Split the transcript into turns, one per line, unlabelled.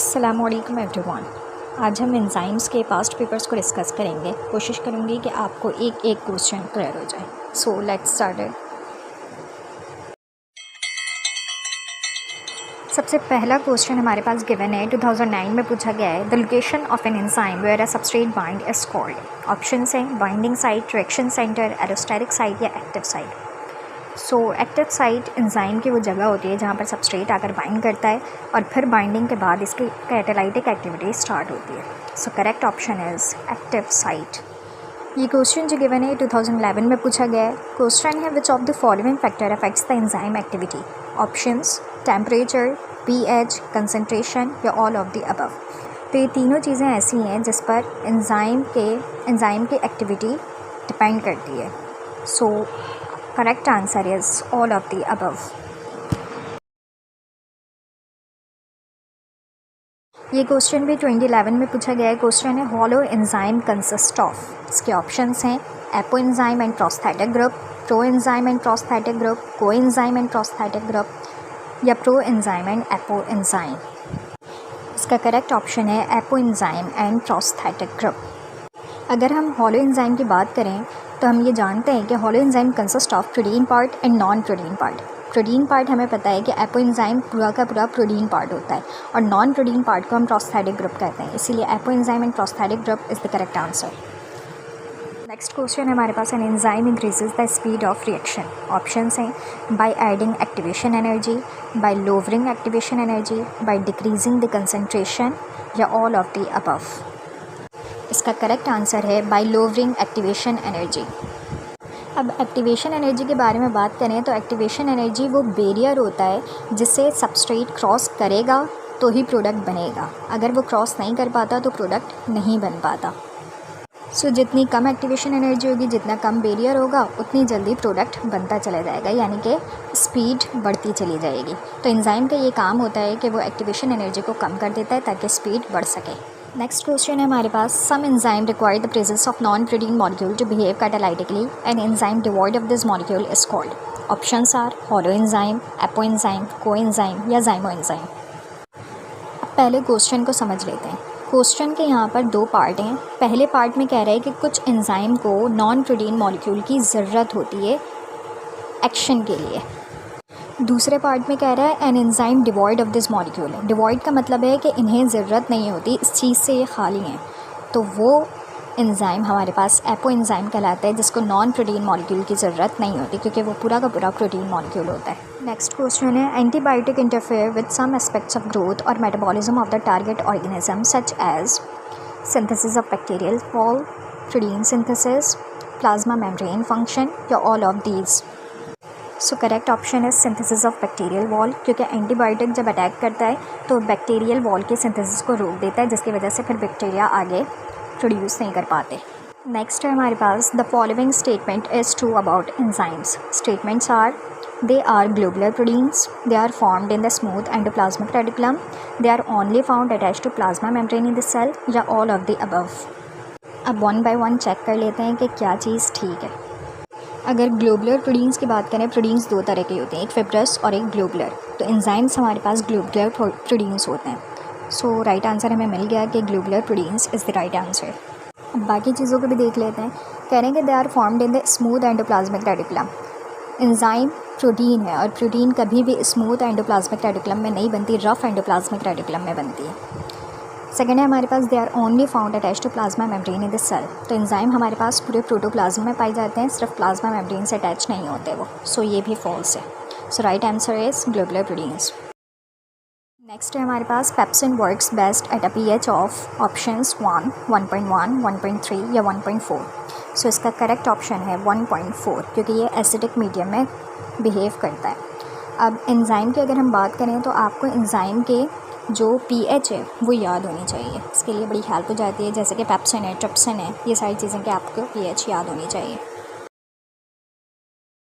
अस्सलामुअलैकुम एवरीवन। आज हम एंजाइम्स के पास्ट पेपर्स को डिस्कस करेंगे। कोशिश करूँगी कि आपको एक एक क्वेश्चन क्लियर हो जाए। So let's start it. सबसे पहला क्वेश्चन हमारे पास गिवन है, 2009 में पूछा गया है। The location of an enzyme where a substrate bind is called. Options हैं binding site, reaction centre, allosteric site या active site. So active site enzyme की वो जगह होती है जहाँ पर सबस्ट्रेट आकर बाइंड करता है और फिर बाइंडिंग के बाद इसकी कैटालाइटिक एक्टिविटी स्टार्ट होती है। सो correct option is active site. ये क्वेश्चन जो गिवन है 2011 में पूछा गया है। क्वेश्चन है which of the following factor affects the enzyme activity. Options temperature, pH, concentration या ऑल ऑफ द अबव। तो ये तीनों चीज़ें ऐसी हैं जिस पर एंजाइम की एक्टिविटी डिपेंड करती है। So correct answer is all of the above. ये क्वेश्चन भी 2011 में पूछा गया है। क्वेश्चन है हॉलो एंजाइम कंसिस्ट ऑफ। इसके ऑप्शंस हैं apo enzyme and prosthetic group, pro enzyme and prosthetic group, को एंजाइम एंड प्रोस्थेटिक ग्रुप या pro enzyme and apo enzyme. इसका करेक्ट ऑप्शन है apo enzyme and prosthetic group. अगर हम hollow enzyme की बात करें तो हम ये जानते हैं कि hollow enzyme consist of protein part and non protein part. Protein part हमें पता है कि एपो एंजाइम पूरा का पूरा प्रोटीन पार्ट होता है और नॉन प्रोटीन पार्ट को हम प्रोस्थेटिक ग्रुप कहते हैं। इसीलिए apoenzyme and prosthetic group is the correct answer. Next question है हमारे पास, an enzyme increases the speed of reaction. Options हैं by adding activation energy, by lowering activation energy, by decreasing the concentration या all of the above. इसका correct answer है by lowering activation energy. अब activation energy के बारे में बात करें तो एक्टिवेशन एनर्जी वो बैरियर होता है जिससे सबस्ट्रेट क्रॉस करेगा तो ही प्रोडक्ट बनेगा। अगर वो क्रॉस नहीं कर पाता तो प्रोडक्ट नहीं बन पाता। सो जितनी कम एक्टिवेशन एनर्जी होगी, जितना कम बैरियर होगा, उतनी जल्दी प्रोडक्ट बनता चला जाएगा, यानी कि स्पीड बढ़ती चली जाएगी। तो एंजाइम का ये काम होता है कि वो एक्टिवेशन एनर्जी को कम कर देता है ताकि स्पीड बढ़ सके। नेक्स्ट क्वेश्चन है हमारे पास, some enzyme require the presence of non protein molecule to behave catalytically and enzyme devoid of this molecule is called. Options are holoenzyme, apoenzyme, coenzyme या zymo enzyme. अब पहले question को समझ लेते हैं। Question के यहाँ पर दो पार्ट हैं। पहले पार्ट में कह रहा है कि कुछ एंजाइम को नॉन प्रोटीन मॉलिक्यूल की ज़रूरत होती है एक्शन के लिए। दूसरे पार्ट में कह रहा है an enzyme devoid of this molecule. Devoid का मतलब है कि इन्हें ज़रूरत नहीं होती, इस चीज़ से ये खाली हैं। तो वो एंजाइम हमारे पास एपो एंजाइम कहलाता है जिसको नॉन प्रोटीन मॉलिक्यूल की ज़रूरत नहीं होती क्योंकि वो पूरा का पूरा प्रोटीन मॉलिक्यूल होता है। नेक्स्ट क्वेश्चन है, antibiotic interfere with some aspects of growth और metabolism of the target organism such as synthesis of bacterial wall, protein synthesis, plasma membrane function या all of these. So correct option है synthesis of bacterial wall, क्योंकि antibiotic जब attack करता है तो bacterial wall के synthesis को रोक देता है जिसकी वजह से फिर बैक्टीरिया आगे प्रोड्यूस नहीं कर पाते। नेक्स्ट है हमारे पास, the following statement is true about enzymes. Statements are they are globular proteins, they are formed in the smooth endoplasmic reticulum, they are only found attached to plasma membrane in the cell या all of the above. अब one by one check कर लेते हैं कि क्या चीज़ ठीक है। अगर ग्लोबुलर प्रोटीन्स की बात करें, प्रोटीन्स दो तरह के होते हैं, एक फिब्रस और एक ग्लोबुलर। तो एंजाइम्स हमारे पास ग्लोबुलर प्रोटीन्स होते हैं। सो राइट आंसर हमें मिल गया कि globular proteins is the right answer. अब बाकी चीज़ों को भी देख लेते हैं। कह रहे हैं कि they are formed in the smooth endoplasmic reticulum. Enzyme protein है और प्रोटीन कभी भी स्मूथ एंडोप्लाज्मिक रेटिकुलम में नहीं बनती, रफ एंडोप्लाज्मिक रेटिकुलम में बनती है। सेकेंड है हमारे पास, they are only found attached to plasma membrane in the cell. तो एंजाइम हमारे पास पूरे प्रोटोप्लाज्म में पाए जाते हैं, सिर्फ प्लाज्मा मेम्ब्रेन से अटैच नहीं होते वो। सो ये भी फॉल्स है। So right answer is globular proteins. Next है हमारे पास, pepsin works best at a pH of options 1, 1.1, 1.3 या 1.4। सो इसका करेक्ट ऑप्शन है 1.4 क्योंकि ये एसिडिक मीडियम में बिहेव करता है। अब एंजाइम की अगर हम बात करें तो आपको एंजाइम के जो pH है वो याद होनी चाहिए। इसके लिए बड़ी हेल्प हो जाती है, जैसे कि पेप्सिन है, ट्रिप्सिन है, ये सारी चीज़ें कि आपको pH याद होनी चाहिए।